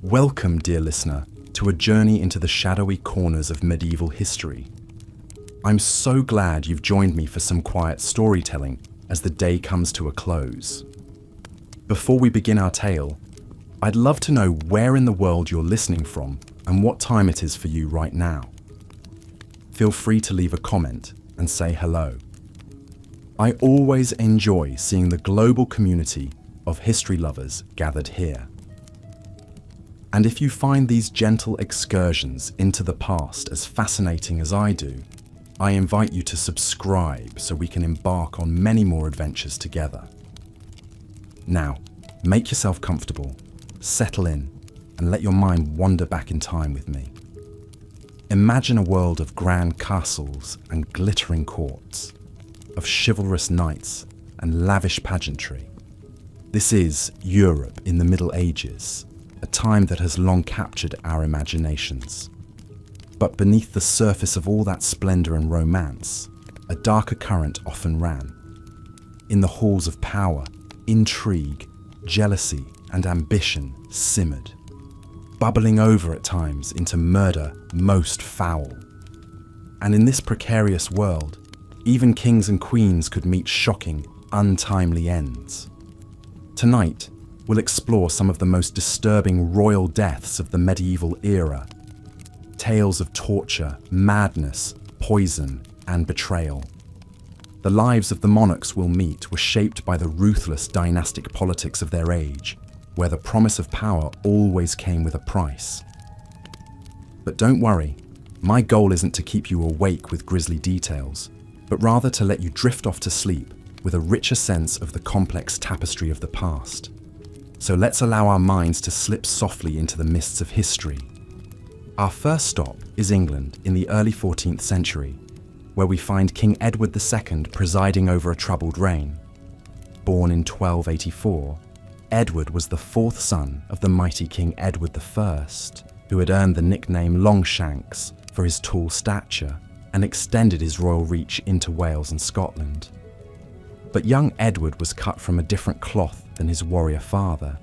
Welcome, dear listener, to a journey into the shadowy corners of medieval history. I'm so glad you've joined me for some quiet storytelling as the day comes to a close. Before we begin our tale, I'd love to know where in the world you're listening from and what time it is for you right now. Feel free to leave a comment and say hello. I always enjoy seeing the global community of history lovers gathered here. And if you find these gentle excursions into the past as fascinating as I do, I invite you to subscribe so we can embark on many more adventures together. Now, make yourself comfortable, settle in, and let your mind wander back in time with me. Imagine a world of grand castles and glittering courts, of chivalrous knights and lavish pageantry. This is Europe in the Middle Ages, a time that has long captured our imaginations. But beneath the surface of all that splendor and romance, a darker current often ran. In the halls of power, intrigue, jealousy, and ambition simmered, bubbling over at times into murder most foul. And in this precarious world, even kings and queens could meet shocking, untimely ends. Tonight, we'll explore some of the most disturbing royal deaths of the medieval era. Tales of torture, madness, poison, and betrayal. The lives of the monarchs we'll meet were shaped by the ruthless dynastic politics of their age, where the promise of power always came with a price. But don't worry, my goal isn't to keep you awake with grisly details, but rather to let you drift off to sleep with a richer sense of the complex tapestry of the past. So let's allow our minds to slip softly into the mists of history. Our first stop is England in the early 14th century, where we find King Edward II presiding over a troubled reign. Born in 1284, Edward was the fourth son of the mighty King Edward I, who had earned the nickname Longshanks for his tall stature and extended his royal reach into Wales and Scotland. But young Edward was cut from a different cloth than his warrior father.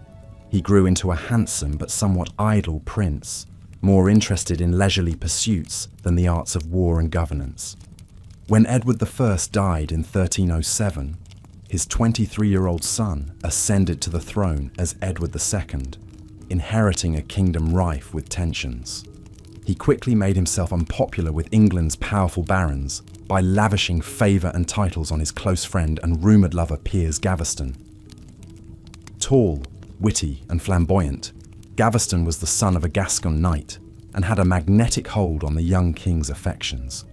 He grew into a handsome but somewhat idle prince, more interested in leisurely pursuits than the arts of war and governance. When Edward I died in 1307, his 23-year-old son ascended to the throne as Edward II, inheriting a kingdom rife with tensions. He quickly made himself unpopular with England's powerful barons by lavishing favour and titles on his close friend and rumoured lover Piers Gaveston. Tall, witty and flamboyant, Gaveston was the son of a Gascon knight and had a magnetic hold on the young king's affections.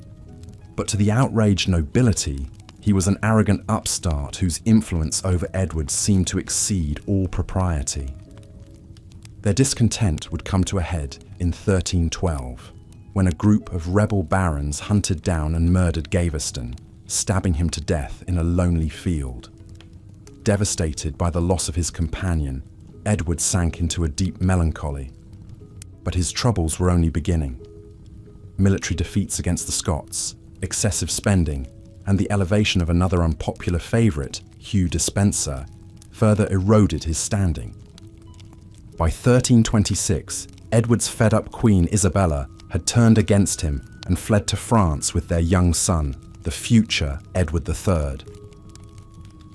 But to the outraged nobility, he was an arrogant upstart whose influence over Edward seemed to exceed all propriety. Their discontent would come to a head in 1312, when a group of rebel barons hunted down and murdered Gaveston, stabbing him to death in a lonely field. Devastated by the loss of his companion, Edward sank into a deep melancholy. But his troubles were only beginning. Military defeats against the Scots, excessive spending, and the elevation of another unpopular favourite, Hugh Despenser, further eroded his standing. By 1326, Edward's fed-up Queen Isabella had turned against him and fled to France with their young son, the future Edward III.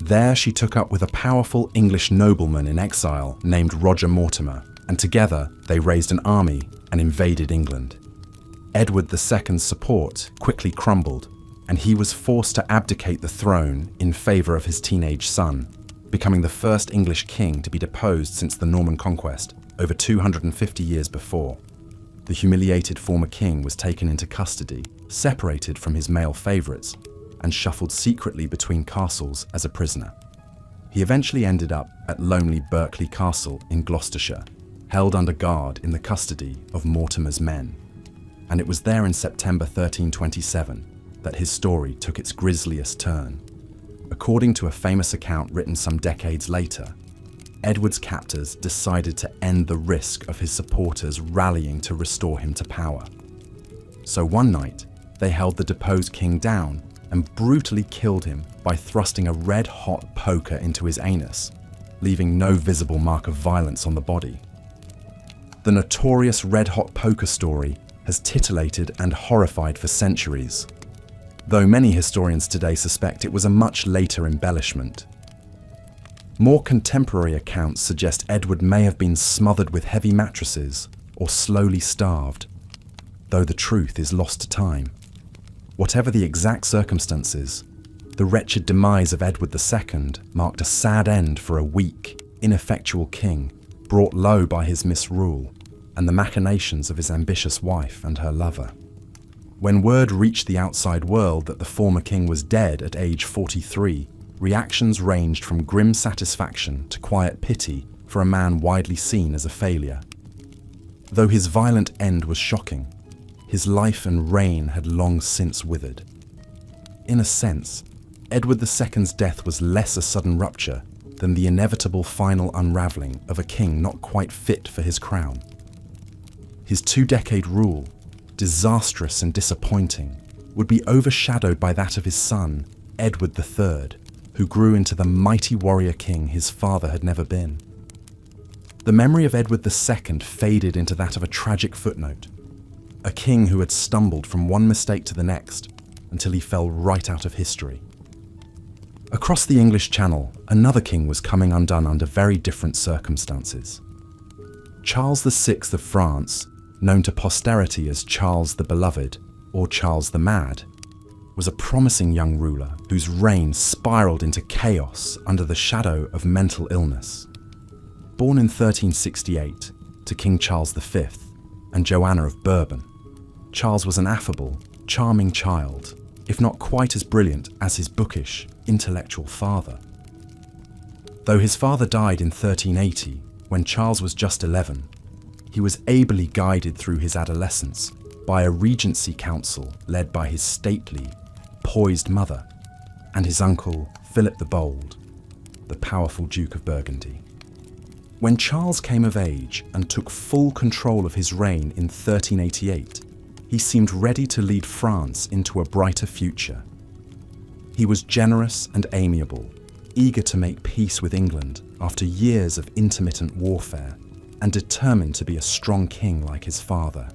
There she took up with a powerful English nobleman in exile named Roger Mortimer, and together they raised an army and invaded England. Edward II's support quickly crumbled, and he was forced to abdicate the throne in favour of his teenage son, becoming the first English king to be deposed since the Norman conquest over 250 years before. The humiliated former king was taken into custody, separated from his male favourites, and shuffled secretly between castles as a prisoner. He eventually ended up at lonely Berkeley Castle in Gloucestershire, held under guard in the custody of Mortimer's men. And it was there in September 1327 that his story took its grisliest turn. According to a famous account written some decades later, Edward's captors decided to end the risk of his supporters rallying to restore him to power. So one night, they held the deposed king down and brutally killed him by thrusting a red-hot poker into his anus, leaving no visible mark of violence on the body. The notorious red-hot poker story has titillated and horrified for centuries, though many historians today suspect it was a much later embellishment. More contemporary accounts suggest Edward may have been smothered with heavy mattresses or slowly starved, though the truth is lost to time. Whatever the exact circumstances, the wretched demise of Edward II marked a sad end for a weak, ineffectual king brought low by his misrule and the machinations of his ambitious wife and her lover. When word reached the outside world that the former king was dead at age 43, reactions ranged from grim satisfaction to quiet pity for a man widely seen as a failure. Though his violent end was shocking, his life and reign had long since withered. In a sense, Edward II's death was less a sudden rupture than the inevitable final unravelling of a king not quite fit for his crown. His 2-decade rule, disastrous and disappointing, would be overshadowed by that of his son, Edward III, who grew into the mighty warrior king his father had never been. The memory of Edward II faded into that of a tragic footnote, a king who had stumbled from one mistake to the next until he fell right out of history. Across the English Channel, another king was coming undone under very different circumstances. Charles VI of France, known to posterity as Charles the Beloved or Charles the Mad, was a promising young ruler whose reign spiraled into chaos under the shadow of mental illness. Born in 1368 to King Charles V and Joanna of Bourbon, Charles was an affable, charming child, if not quite as brilliant as his bookish, intellectual father. Though his father died in 1380, when Charles was just 11, he was ably guided through his adolescence by a regency council led by his stately, poised mother and his uncle Philip the Bold, the powerful Duke of Burgundy. When Charles came of age and took full control of his reign in 1388, he seemed ready to lead France into a brighter future. He was generous and amiable, eager to make peace with England after years of intermittent warfare, and determined to be a strong king like his father.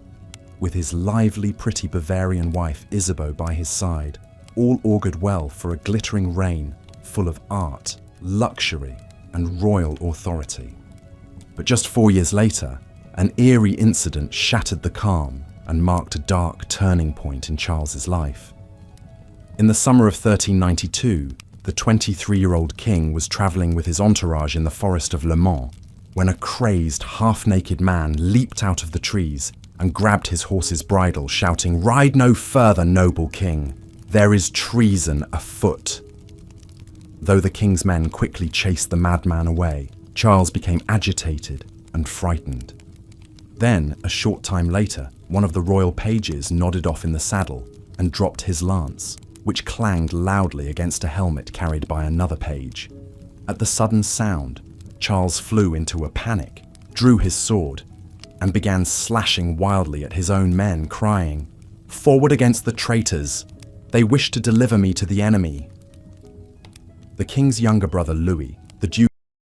With his lively, pretty Bavarian wife Isabeau by his side, all augured well for a glittering reign full of art, luxury, and royal authority. But just 4 years later, an eerie incident shattered the calm and marked a dark turning point in Charles's life. In the summer of 1392, the 23-year-old king was travelling with his entourage in the forest of Le Mans when a crazed, half-naked man leaped out of the trees and grabbed his horse's bridle, shouting, "Ride no further, noble king! There is treason afoot!" Though the king's men quickly chased the madman away, Charles became agitated and frightened. Then, a short time later, one of the royal pages nodded off in the saddle and dropped his lance, which clanged loudly against a helmet carried by another page. At the sudden sound, Charles flew into a panic, drew his sword, and began slashing wildly at his own men, crying, "Forward against the traitors! They wish to deliver me to the enemy." The king's younger brother Louis, the Duke